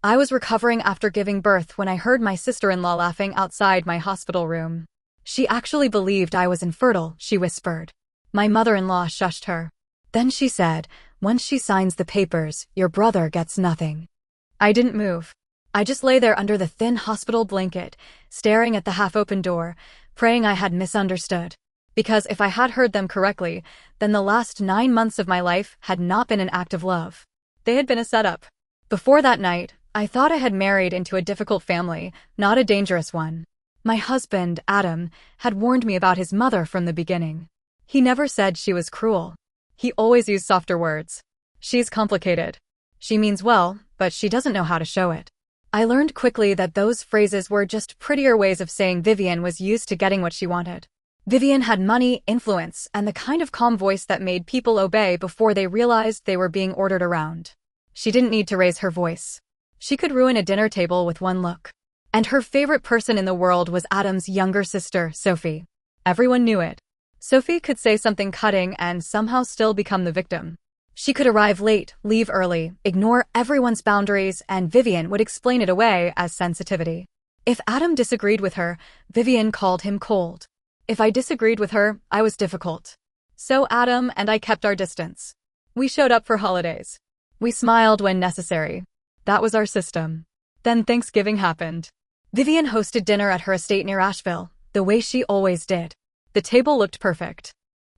I was recovering after giving birth when I heard my sister-in-law laughing outside my hospital room. She actually believed I was infertile, she whispered. My mother-in-law shushed her. Then she said, once she signs the papers, your brother gets nothing. I didn't move. I just lay there under the thin hospital blanket, staring at the half-open door, praying I had misunderstood. Because if I had heard them correctly, then the last 9 months of my life had not been an act of love. They had been a setup. Before that night, I thought I had married into a difficult family, not a dangerous one. My husband, Adam, had warned me about his mother from the beginning. He never said she was cruel. He always used softer words. She's complicated. She means well, but she doesn't know how to show it. I learned quickly that those phrases were just prettier ways of saying Vivian was used to getting what she wanted. Vivian had money, influence, and the kind of calm voice that made people obey before they realized they were being ordered around. She didn't need to raise her voice. She could ruin a dinner table with one look. And her favorite person in the world was Adam's younger sister, Sophie. Everyone knew it. Sophie could say something cutting and somehow still become the victim. She could arrive late, leave early, ignore everyone's boundaries, and Vivian would explain it away as sensitivity. If Adam disagreed with her, Vivian called him cold. If I disagreed with her, I was difficult. So Adam and I kept our distance. We showed up for holidays. We smiled when necessary. That was our system. Then Thanksgiving happened. Vivian hosted dinner at her estate near Asheville, the way she always did. The table looked perfect.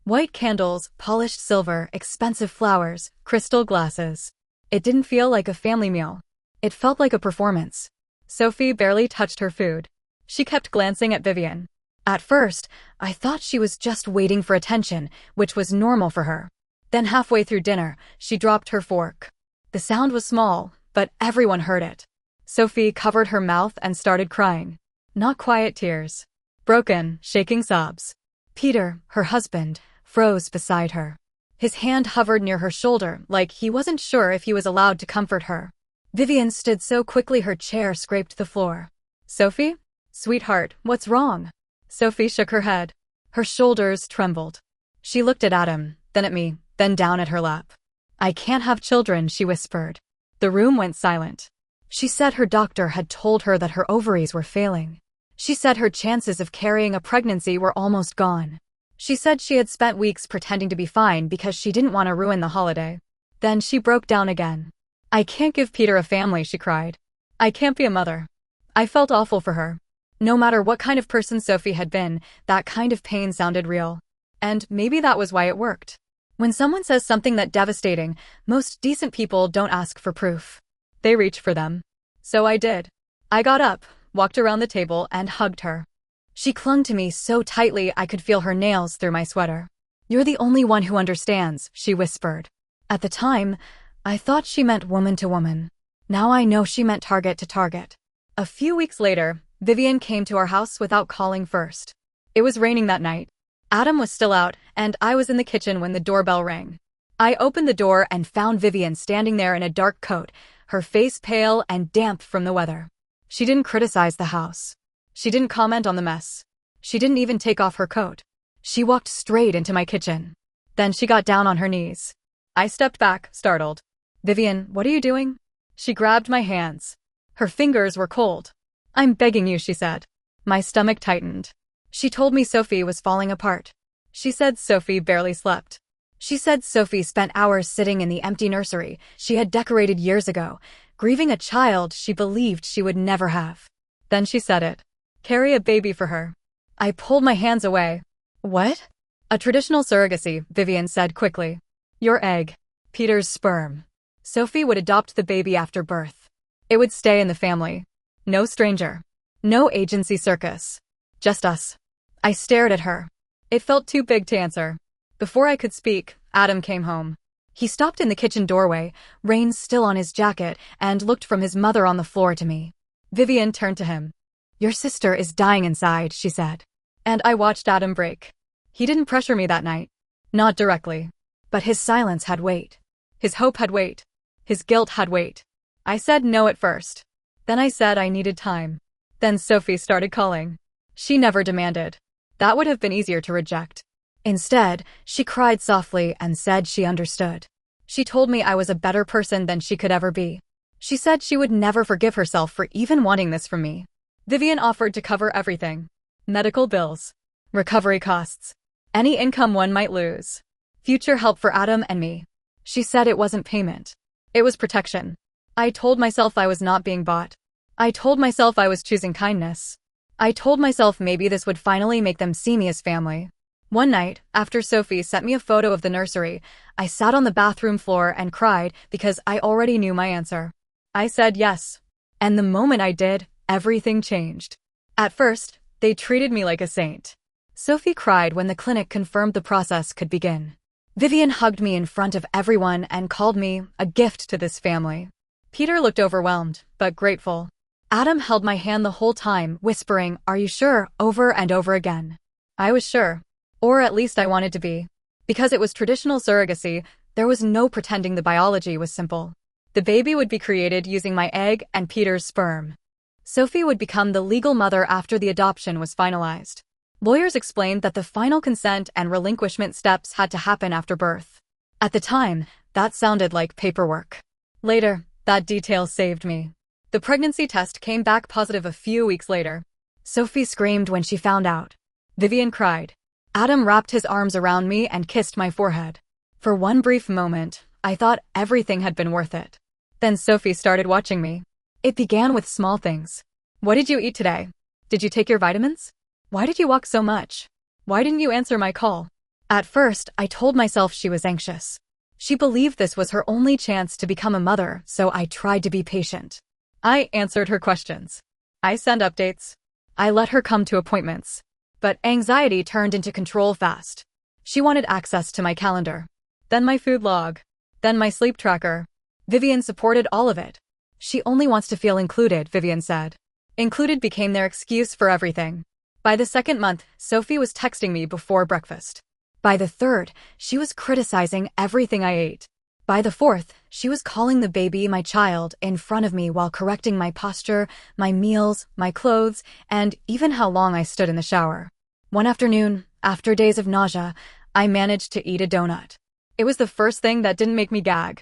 White candles, polished silver, expensive flowers, crystal glasses. It didn't feel like a family meal. It felt like a performance. Sophie barely touched her food. She kept glancing at Vivian. At first, I thought she was just waiting for attention, which was normal for her. Then halfway through dinner, she dropped her fork. The sound was small, but everyone heard it. Sophie covered her mouth and started crying. Not quiet tears. Broken, shaking sobs. Peter, her husband, froze beside her. His hand hovered near her shoulder, like he wasn't sure if he was allowed to comfort her. Vivian stood so quickly her chair scraped the floor. Sophie? Sweetheart, what's wrong? Sophie shook her head. Her shoulders trembled. She looked at Adam, then at me, then down at her lap. I can't have children, she whispered. The room went silent. She said her doctor had told her that her ovaries were failing. She said her chances of carrying a pregnancy were almost gone. She said she had spent weeks pretending to be fine because she didn't want to ruin the holiday. Then she broke down again. I can't give Peter a family, she cried. I can't be a mother. I felt awful for her. No matter what kind of person Sophie had been, that kind of pain sounded real. And maybe that was why it worked. When someone says something that devastating, most decent people don't ask for proof. They reach for them. So I did. I got up, walked around the table, and hugged her. She clung to me so tightly I could feel her nails through my sweater. You're the only one who understands, she whispered. At the time, I thought she meant woman to woman. Now I know she meant target to target. A few weeks later, Vivian came to our house without calling first. It was raining that night. Adam was still out, and I was in the kitchen when the doorbell rang. I opened the door and found Vivian standing there in a dark coat, her face pale and damp from the weather. She didn't criticize the house. She didn't comment on the mess. She didn't even take off her coat. She walked straight into my kitchen. Then she got down on her knees. I stepped back, startled. Vivian, what are you doing? She grabbed my hands. Her fingers were cold. I'm begging you, she said. My stomach tightened. She told me Sophie was falling apart. She said Sophie barely slept. She said Sophie spent hours sitting in the empty nursery she had decorated years ago, grieving a child she believed she would never have. Then she said it. Carry a baby for her. I pulled my hands away. What? A traditional surrogacy, Vivian said quickly. Your egg. Peter's sperm. Sophie would adopt the baby after birth. It would stay in the family. No stranger. No agency circus. Just us. I stared at her. It felt too big to answer. Before I could speak, Adam came home. He stopped in the kitchen doorway, rain still on his jacket, and looked from his mother on the floor to me. Vivian turned to him. Your sister is dying inside, she said. And I watched Adam break. He didn't pressure me that night. Not directly. But his silence had weight. His hope had weight. His guilt had weight. I said no at first. Then I said I needed time. Then Sophie started calling. She never demanded. That would have been easier to reject. Instead, she cried softly and said she understood. She told me I was a better person than she could ever be. She said she would never forgive herself for even wanting this from me. Vivian offered to cover everything. Medical bills, recovery costs, any income one might lose, future help for Adam and me. She said it wasn't payment. It was protection. I told myself I was not being bought. I told myself I was choosing kindness. I told myself maybe this would finally make them see me as family. One night, after Sophie sent me a photo of the nursery, I sat on the bathroom floor and cried because I already knew my answer. I said yes. And the moment I did, everything changed. At first, they treated me like a saint. Sophie cried when the clinic confirmed the process could begin. Vivian hugged me in front of everyone and called me a gift to this family. Peter looked overwhelmed, but grateful. Adam held my hand the whole time, whispering, "Are you sure?" over and over again. I was sure. Or at least I wanted to be. Because it was traditional surrogacy, there was no pretending the biology was simple. The baby would be created using my egg and Peter's sperm. Sophie would become the legal mother after the adoption was finalized. Lawyers explained that the final consent and relinquishment steps had to happen after birth. At the time, that sounded like paperwork. Later, that detail saved me. The pregnancy test came back positive a few weeks later. Sophie screamed when she found out. Vivian cried. Adam wrapped his arms around me and kissed my forehead. For one brief moment, I thought everything had been worth it. Then Sophie started watching me. It began with small things. What did you eat today? Did you take your vitamins? Why did you walk so much? Why didn't you answer my call? At first, I told myself she was anxious. She believed this was her only chance to become a mother, so I tried to be patient. I answered her questions. I sent updates. I let her come to appointments. But anxiety turned into control fast. She wanted access to my calendar. Then my food log. Then my sleep tracker. Vivian supported all of it. She only wants to feel included, Vivian said. Included became their excuse for everything. By the second month, Sophie was texting me before breakfast. By the third, she was criticizing everything I ate. By the fourth, she was calling the baby my child in front of me while correcting my posture, my meals, my clothes, and even how long I stood in the shower. One afternoon, after days of nausea, I managed to eat a donut. It was the first thing that didn't make me gag.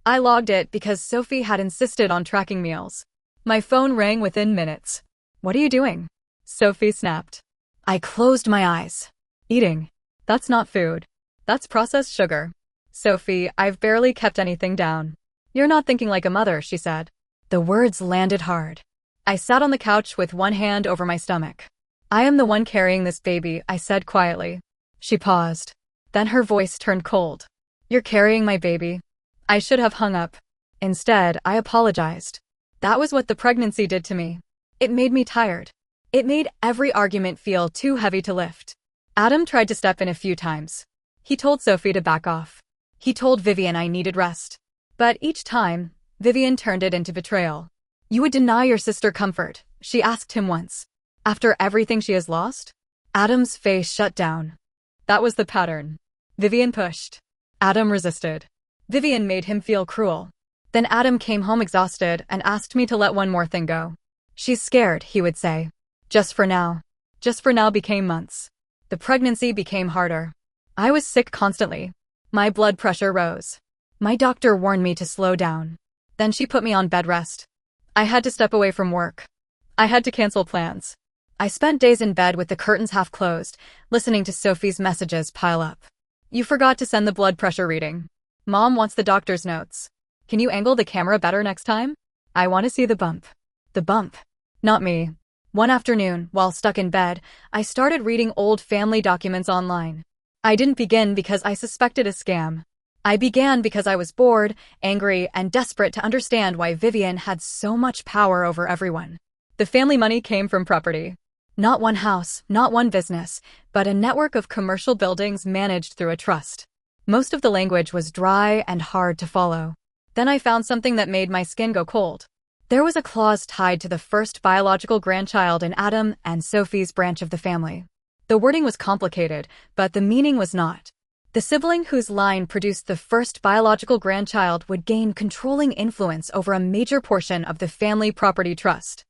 I logged it because Sophie had insisted on tracking meals. My phone rang within minutes. What are you doing? Sophie snapped. I closed my eyes. Eating. That's not food. That's processed sugar. Sophie, I've barely kept anything down. You're not thinking like a mother, she said. The words landed hard. I sat on the couch with one hand over my stomach. I am the one carrying this baby, I said quietly. She paused. Then her voice turned cold. You're carrying my baby. I should have hung up. Instead, I apologized. That was what the pregnancy did to me. It made me tired. It made every argument feel too heavy to lift. Adam tried to step in a few times. He told Sophie to back off. He told Vivian I needed rest. But each time, Vivian turned it into betrayal. You would deny your sister comfort, she asked him once. After everything she has lost? Adam's face shut down. That was the pattern. Vivian pushed. Adam resisted. Vivian made him feel cruel. Then Adam came home exhausted and asked me to let one more thing go. She's scared, he would say. Just for now. Just for now became months. The pregnancy became harder. I was sick constantly. My blood pressure rose. My doctor warned me to slow down. Then she put me on bed rest. I had to step away from work. I had to cancel plans. I spent days in bed with the curtains half closed, listening to Sophie's messages pile up. You forgot to send the blood pressure reading. Mom wants the doctor's notes. Can you angle the camera better next time? I want to see the bump. The bump. Not me. One afternoon, while stuck in bed, I started reading old family documents online. I didn't begin because I suspected a scam. I began because I was bored, angry, and desperate to understand why Vivian had so much power over everyone. The family money came from property. Not one house, not one business, but a network of commercial buildings managed through a trust. Most of the language was dry and hard to follow. Then I found something that made my skin go cold. There was a clause tied to the first biological grandchild in Adam and Sophie's branch of the family. The wording was complicated, but the meaning was not. The sibling whose line produced the first biological grandchild would gain controlling influence over a major portion of the family property trust.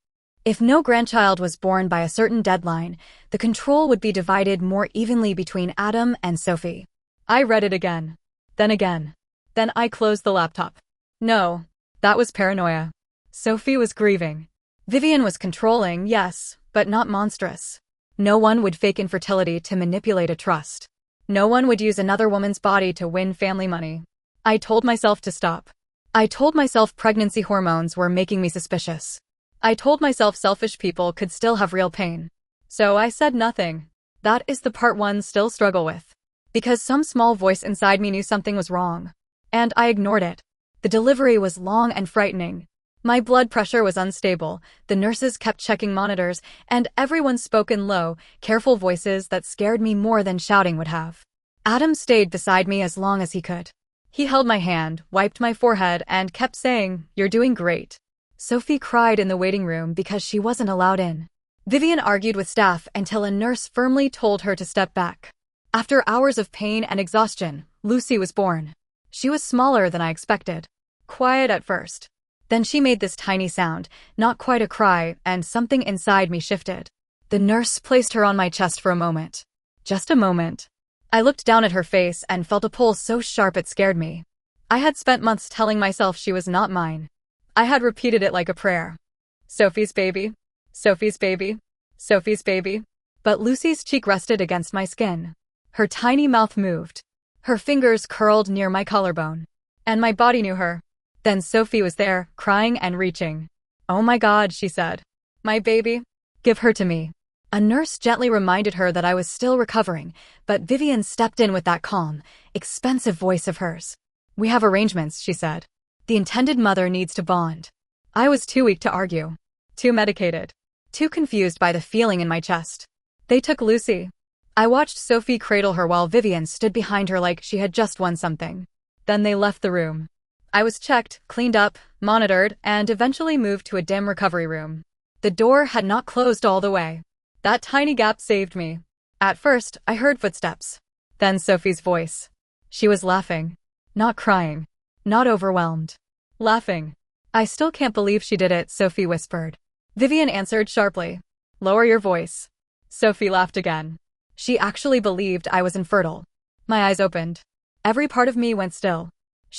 If no grandchild was born by a certain deadline, the control would be divided more evenly between Adam and Sophie. I read it again. Then again. Then I closed the laptop. No, that was paranoia. Sophie was grieving. Vivian was controlling, yes, but not monstrous. No one would fake infertility to manipulate a trust. No one would use another woman's body to win family money. I told myself to stop. I told myself pregnancy hormones were making me suspicious. I told myself selfish people could still have real pain. So I said nothing. That is the part one still struggle with. Because some small voice inside me knew something was wrong. And I ignored it. The delivery was long and frightening. My blood pressure was unstable, the nurses kept checking monitors, and everyone spoke in low, careful voices that scared me more than shouting would have. Adam stayed beside me as long as he could. He held my hand, wiped my forehead, and kept saying, "You're doing great." Sophie cried in the waiting room because she wasn't allowed in. Vivian argued with staff until a nurse firmly told her to step back. After hours of pain and exhaustion, Lucy was born. She was smaller than I expected. Quiet at first. Then she made this tiny sound, not quite a cry, and something inside me shifted. The nurse placed her on my chest for a moment. Just a moment. I looked down at her face and felt a pull so sharp it scared me. I had spent months telling myself she was not mine. I had repeated it like a prayer. Sophie's baby. Sophie's baby. Sophie's baby. But Lucy's cheek rested against my skin. Her tiny mouth moved. Her fingers curled near my collarbone. And my body knew her. Then Sophie was there, crying and reaching. "Oh my God," she said. "My baby? Give her to me." A nurse gently reminded her that I was still recovering, but Vivian stepped in with that calm, expensive voice of hers. "We have arrangements," she said. "The intended mother needs to bond." I was too weak to argue. Too medicated. Too confused by the feeling in my chest. They took Lucy. I watched Sophie cradle her while Vivian stood behind her like she had just won something. Then they left the room. I was checked, cleaned up, monitored, and eventually moved to a dim recovery room. The door had not closed all the way. That tiny gap saved me. At first, I heard footsteps. Then Sophie's voice. She was laughing. Not crying. Not overwhelmed. Laughing. "I still can't believe she did it," Sophie whispered. Vivian answered sharply. "Lower your voice." Sophie laughed again. She actually believed I was infertile. My eyes opened. Every part of me went still.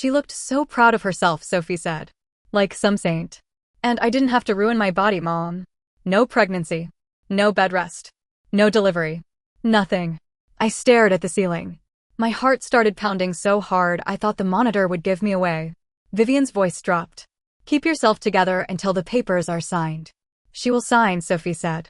"She looked so proud of herself," Sophie said. "Like some saint. And I didn't have to ruin my body, Mom. No pregnancy. No bed rest. No delivery. Nothing." I stared at the ceiling. My heart started pounding so hard I thought the monitor would give me away. Vivian's voice dropped. "Keep yourself together until the papers are signed." "She will sign," Sophie said.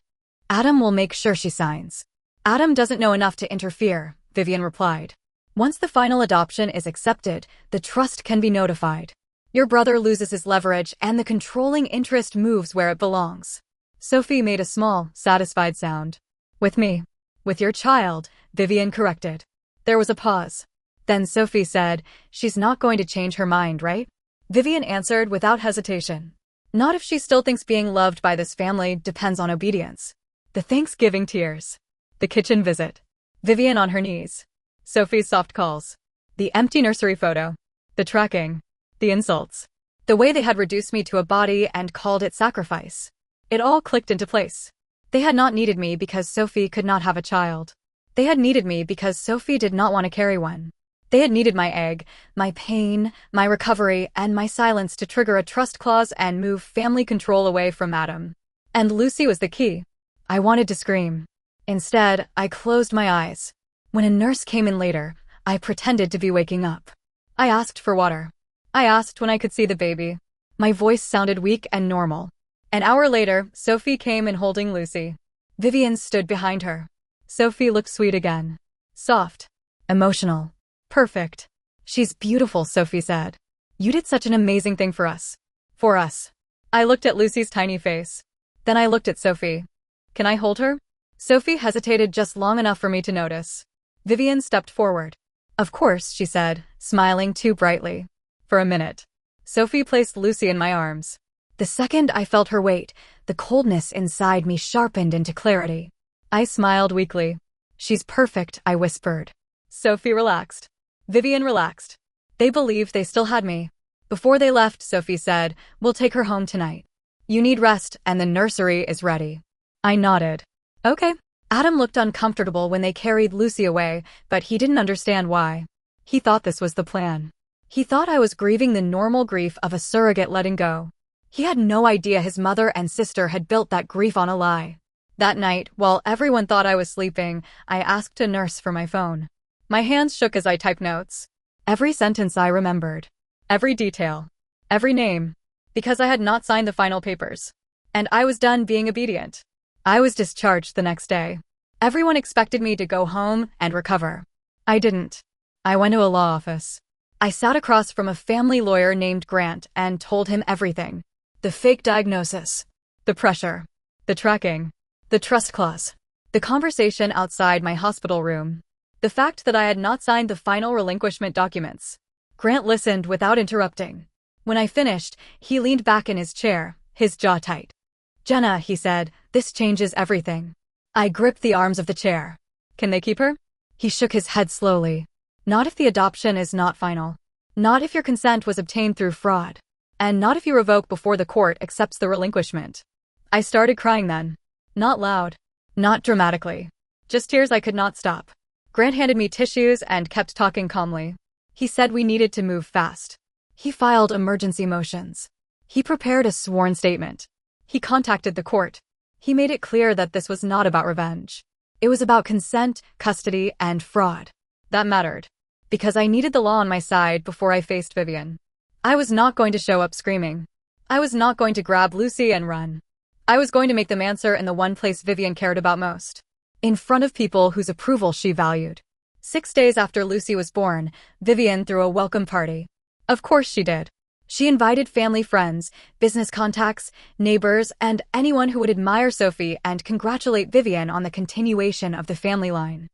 "Adam will make sure she signs." "Adam doesn't know enough to interfere," Vivian replied. "Once the final adoption is accepted, the trust can be notified. Your brother loses his leverage and the controlling interest moves where it belongs." Sophie made a small, satisfied sound. "With me. With your child," Vivian corrected. There was a pause. Then Sophie said, "She's not going to change her mind, right?" Vivian answered without hesitation. "Not if she still thinks being loved by this family depends on obedience." The Thanksgiving tears. The kitchen visit. Vivian on her knees. Sophie's soft calls. The empty nursery photo. The tracking. The insults. The way they had reduced me to a body and called it sacrifice. It all clicked into place. They had not needed me because Sophie could not have a child. They had needed me because Sophie did not want to carry one. They had needed my egg, my pain, my recovery, and my silence to trigger a trust clause and move family control away from Adam. And Lucy was the key. I wanted to scream. Instead, I closed my eyes. When a nurse came in later, I pretended to be waking up. I asked for water. I asked when I could see the baby. My voice sounded weak and normal. An hour later, Sophie came in holding Lucy. Vivian stood behind her. Sophie looked sweet again. Soft. Emotional. Perfect. "She's beautiful," Sophie said. "You did such an amazing thing for us." For us. I looked at Lucy's tiny face. Then I looked at Sophie. "Can I hold her?" Sophie hesitated just long enough for me to notice. Vivian stepped forward. "Of course," she said, smiling too brightly. For a minute. Sophie placed Lucy in my arms. The second I felt her weight, the coldness inside me sharpened into clarity. I smiled weakly. "She's perfect," I whispered. Sophie relaxed. Vivian relaxed. They believed they still had me. Before they left, Sophie said, "We'll take her home tonight. You need rest and the nursery is ready." I nodded. "Okay." Adam looked uncomfortable when they carried Lucy away, but he didn't understand why. He thought this was the plan. He thought I was grieving the normal grief of a surrogate letting go. He had no idea his mother and sister had built that grief on a lie. That night, while everyone thought I was sleeping, I asked a nurse for my phone. My hands shook as I typed notes. Every sentence I remembered. Every detail. Every name. Because I had not signed the final papers. And I was done being obedient. I was discharged the next day. Everyone expected me to go home and recover. I didn't. I went to a law office. I sat across from a family lawyer named Grant and told him everything. The fake diagnosis. The pressure. The tracking. The trust clause. The conversation outside my hospital room. The fact that I had not signed the final relinquishment documents. Grant listened without interrupting. When I finished, he leaned back in his chair, his jaw tight. "Jenna," he said, "this changes everything." I gripped the arms of the chair. "Can they keep her?" He shook his head slowly. "Not if the adoption is not final. Not if your consent was obtained through fraud. And not if you revoke before the court accepts the relinquishment." I started crying then. Not loud. Not dramatically. Just tears I could not stop. Grant handed me tissues and kept talking calmly. He said we needed to move fast. He filed emergency motions. He prepared a sworn statement. He contacted the court. He made it clear that this was not about revenge. It was about consent, custody, and fraud. That mattered. Because I needed the law on my side before I faced Vivian. I was not going to show up screaming. I was not going to grab Lucy and run. I was going to make them answer in the one place Vivian cared about most. In front of people whose approval she valued. 6 days after Lucy was born, Vivian threw a welcome party. Of course she did. She invited family friends, business contacts, neighbors, and anyone who would admire Sophie and congratulate Vivian on the continuation of the family line.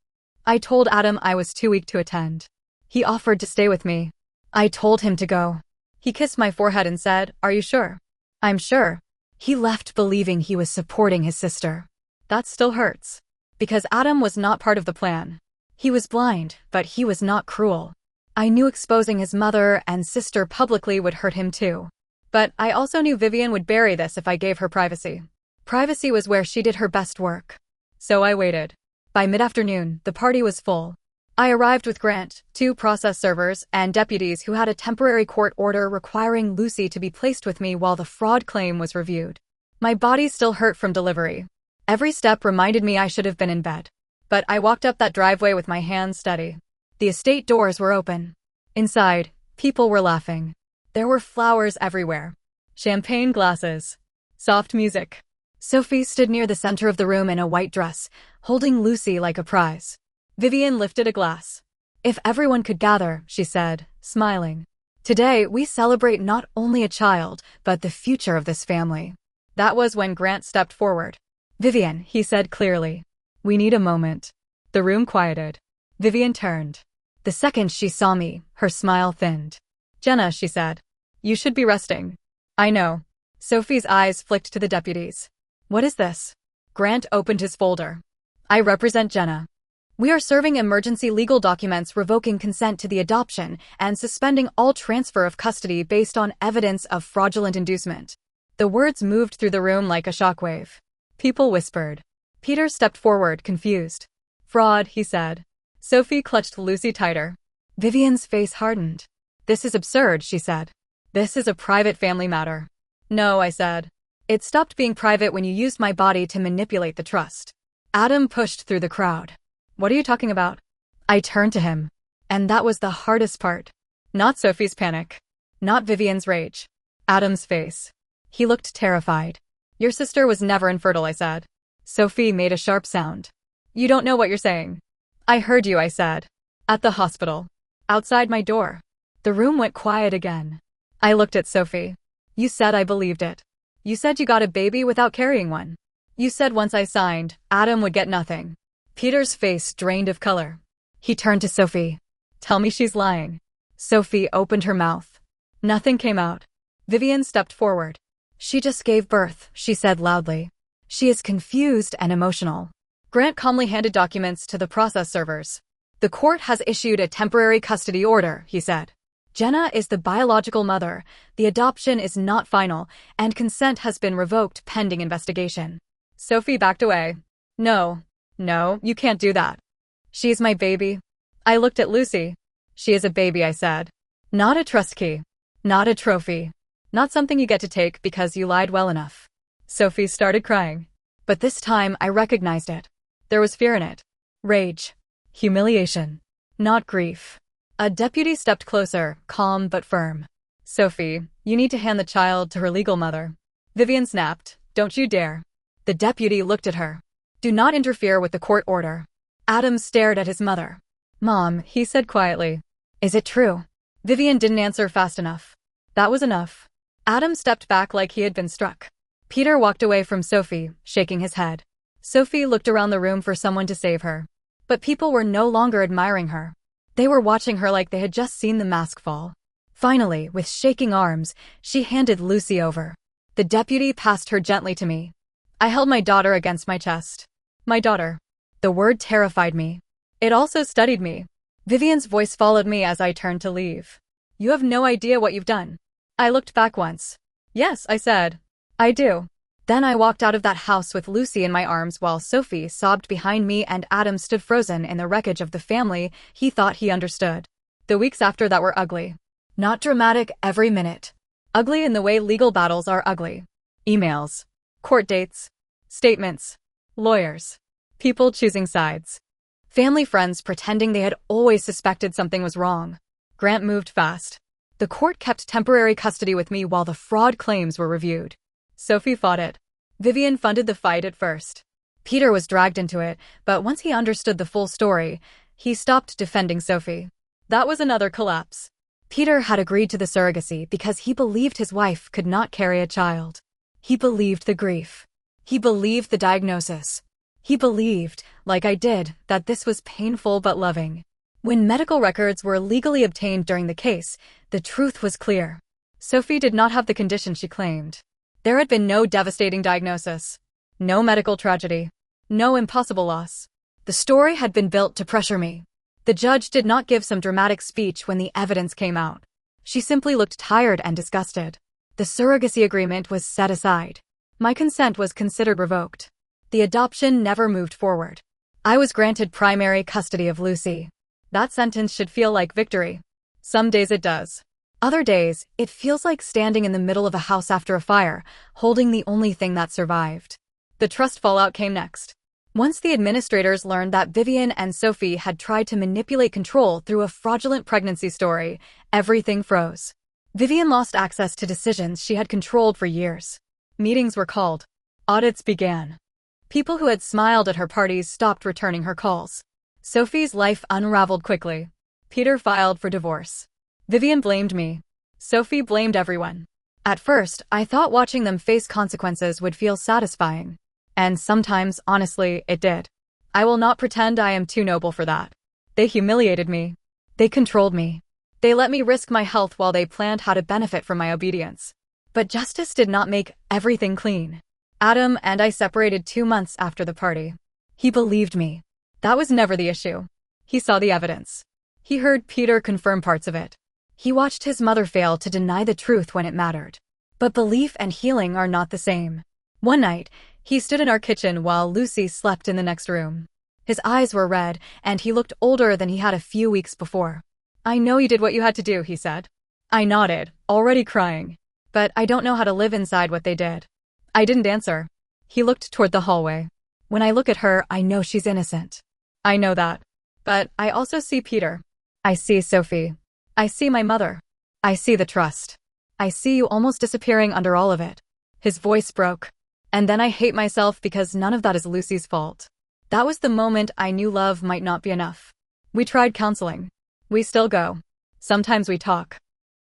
I told Adam I was too weak to attend. He offered to stay with me. I told him to go. He kissed my forehead and said, "Are you sure?" "I'm sure." He left believing he was supporting his sister. That still hurts. Because Adam was not part of the plan. He was blind, but he was not cruel. I knew exposing his mother and sister publicly would hurt him too. But I also knew Vivian would bury this if I gave her privacy. Privacy was where she did her best work. So I waited. By mid-afternoon, the party was full. I arrived with Grant, 2 process servers, and deputies who had a temporary court order requiring Lucy to be placed with me while the fraud claim was reviewed. My body still hurt from delivery. Every step reminded me I should have been in bed. But I walked up that driveway with my hands steady. The estate doors were open. Inside, people were laughing. There were flowers everywhere. Champagne glasses. Soft music. Sophie stood near the center of the room in a white dress, holding Lucy like a prize. Vivian lifted a glass. "If everyone could gather," she said, smiling. "Today, we celebrate not only a child, but the future of this family." That was when Grant stepped forward. "Vivian," he said clearly. "We need a moment." The room quieted. Vivian turned. The second she saw me, her smile thinned. "Jenna," she said. "You should be resting." "I know." Sophie's eyes flicked to the deputies. "What is this?" Grant opened his folder. "I represent Jenna. We are serving emergency legal documents revoking consent to the adoption and suspending all transfer of custody based on evidence of fraudulent inducement." The words moved through the room like a shockwave. People whispered. Peter stepped forward, confused. "Fraud," he said. Sophie clutched Lucy tighter. Vivian's face hardened. "This is absurd," she said. "This is a private family matter." "No," I said. "It stopped being private when you used my body to manipulate the trust." Adam pushed through the crowd. "What are you talking about?" I turned to him. And that was the hardest part. Not Sophie's panic. Not Vivian's rage. Adam's face. He looked terrified. "Your sister was never infertile," I said. Sophie made a sharp sound. "You don't know what you're saying." "I heard you," I said. "At the hospital. Outside my door." The room went quiet again. I looked at Sophie. "You said I believed it. You said you got a baby without carrying one. You said once I signed, Adam would get nothing." Peter's face drained of color. He turned to Sophie. "Tell me she's lying." Sophie opened her mouth. Nothing came out. Vivian stepped forward. "She just gave birth," she said loudly. "She is confused and emotional." Grant calmly handed documents to the process servers. "The court has issued a temporary custody order," he said. "Jenna is the biological mother, the adoption is not final, and consent has been revoked pending investigation." Sophie backed away. No, you can't do that. She's my baby." I looked at Lucy. "She is a baby," I said. "Not a trust key. Not a trophy. Not something you get to take because you lied well enough. Sophie started crying. But this time I recognized it. There was fear in it. Rage. Humiliation. Not grief. A deputy stepped closer, calm but firm. Sophie, you need to hand the child to her legal mother. Vivian snapped. Don't you dare. The deputy looked at her. Do not interfere with the court order. Adam stared at his mother. Mom, he said quietly. Is it true? Vivian didn't answer fast enough. That was enough. Adam stepped back like he had been struck. Peter walked away from Sophie, shaking his head. Sophie looked around the room for someone to save her. But people were no longer admiring her. They were watching her like they had just seen the mask fall. Finally, with shaking arms, she handed Lucy over. The deputy passed her gently to me. I held my daughter against my chest. My daughter. The word terrified me. It also studied me. Vivian's voice followed me as I turned to leave. You have no idea what you've done. I looked back once. Yes, I said. I do. Then I walked out of that house with Lucy in my arms while Sophie sobbed behind me and Adam stood frozen in the wreckage of the family he thought he understood. The weeks after that were ugly. Not dramatic every minute. Ugly in the way legal battles are ugly. Emails. Court dates. Statements. Lawyers. People choosing sides. Family friends pretending they had always suspected something was wrong. Grant moved fast. The court kept temporary custody with me while the fraud claims were reviewed. Sophie fought it. Vivian funded the fight at first. Peter was dragged into it, but once he understood the full story, he stopped defending Sophie. That was another collapse. Peter had agreed to the surrogacy because he believed his wife could not carry a child. He believed the grief. He believed the diagnosis. He believed, like I did, that this was painful but loving. When medical records were legally obtained during the case, the truth was clear. Sophie did not have the condition she claimed. There had been no devastating diagnosis. No medical tragedy. No impossible loss. The story had been built to pressure me. The judge did not give some dramatic speech when the evidence came out. She simply looked tired and disgusted. The surrogacy agreement was set aside. My consent was considered revoked. The adoption never moved forward. I was granted primary custody of Lucy. That sentence should feel like victory. Some days it does. Other days, it feels like standing in the middle of a house after a fire, holding the only thing that survived. The trust fallout came next. Once the administrators learned that Vivian and Sophie had tried to manipulate control through a fraudulent pregnancy story, everything froze. Vivian lost access to decisions she had controlled for years. Meetings were called. Audits began. People who had smiled at her parties stopped returning her calls. Sophie's life unraveled quickly. Peter filed for divorce. Vivian blamed me. Sophie blamed everyone. At first, I thought watching them face consequences would feel satisfying. And sometimes, honestly, it did. I will not pretend I am too noble for that. They humiliated me. They controlled me. They let me risk my health while they planned how to benefit from my obedience. But justice did not make everything clean. Adam and I separated 2 months after the party. He believed me. That was never the issue. He saw the evidence. He heard Peter confirm parts of it. He watched his mother fail to deny the truth when it mattered. But belief and healing are not the same. One night, he stood in our kitchen while Lucy slept in the next room. His eyes were red, and he looked older than he had a few weeks before. I know you did what you had to do, he said. I nodded, already crying. But I don't know how to live inside what they did. I didn't answer. He looked toward the hallway. When I look at her, I know she's innocent. I know that. But I also see Peter. I see Sophie. I see my mother. I see the trust. I see you almost disappearing under all of it. His voice broke. And then I hate myself because none of that is Lucy's fault. That was the moment I knew love might not be enough. We tried counseling. We still go. Sometimes we talk.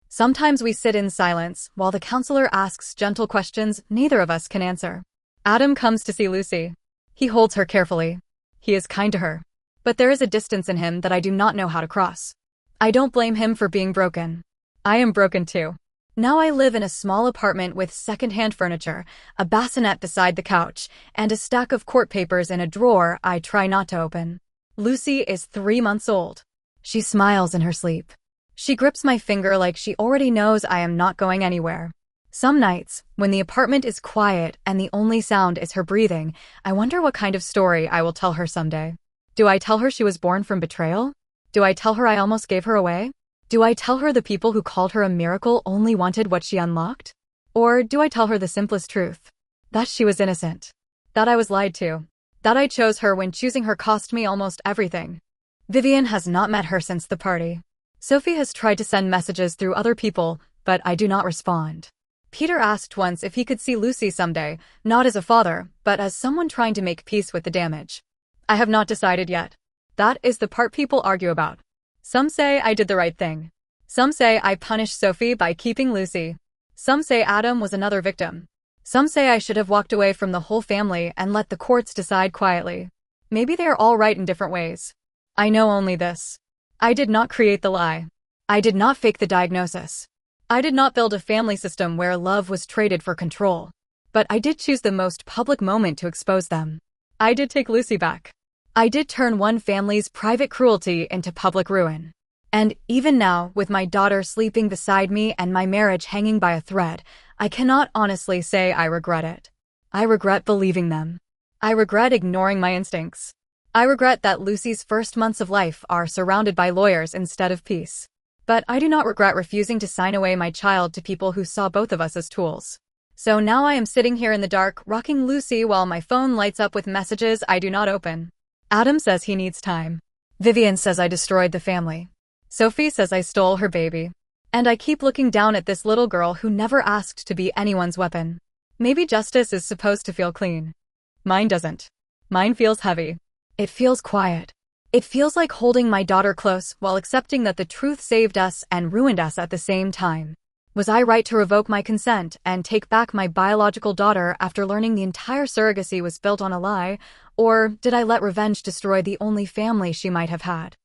Sometimes we sit in silence while the counselor asks gentle questions neither of us can answer. Adam comes to see Lucy. He holds her carefully. He is kind to her. But there is a distance in him that I do not know how to cross. I don't blame him for being broken. I am broken too. Now I live in a small apartment with second-hand furniture, a bassinet beside the couch, and a stack of court papers in a drawer I try not to open. Lucy is 3 months old. She smiles in her sleep. She grips my finger like she already knows I am not going anywhere. Some nights, when the apartment is quiet and the only sound is her breathing, I wonder what kind of story I will tell her someday. Do I tell her she was born from betrayal? Do I tell her I almost gave her away? Do I tell her the people who called her a miracle only wanted what she unlocked? Or do I tell her the simplest truth? That she was innocent. That I was lied to. That I chose her when choosing her cost me almost everything. Vivian has not met her since the party. Sophie has tried to send messages through other people, but I do not respond. Peter asked once if he could see Lucy someday, not as a father, but as someone trying to make peace with the damage. I have not decided yet. That is the part people argue about. Some say I did the right thing. Some say I punished Sophie by keeping Lucy. Some say Adam was another victim. Some say I should have walked away from the whole family and let the courts decide quietly. Maybe they are all right in different ways. I know only this. I did not create the lie. I did not fake the diagnosis. I did not build a family system where love was traded for control. But I did choose the most public moment to expose them. I did take Lucy back. I did turn one family's private cruelty into public ruin. And even now, with my daughter sleeping beside me and my marriage hanging by a thread, I cannot honestly say I regret it. I regret believing them. I regret ignoring my instincts. I regret that Lucy's first months of life are surrounded by lawyers instead of peace. But I do not regret refusing to sign away my child to people who saw both of us as tools. So now I am sitting here in the dark, rocking Lucy while my phone lights up with messages I do not open. Adam says he needs time. Vivian says I destroyed the family. Sophie says I stole her baby. And I keep looking down at this little girl who never asked to be anyone's weapon. Maybe justice is supposed to feel clean. Mine doesn't. Mine feels heavy. It feels quiet. It feels like holding my daughter close while accepting that the truth saved us and ruined us at the same time. Was I right to revoke my consent and take back my biological daughter after learning the entire surrogacy was built on a lie, or did I let revenge destroy the only family she might have had?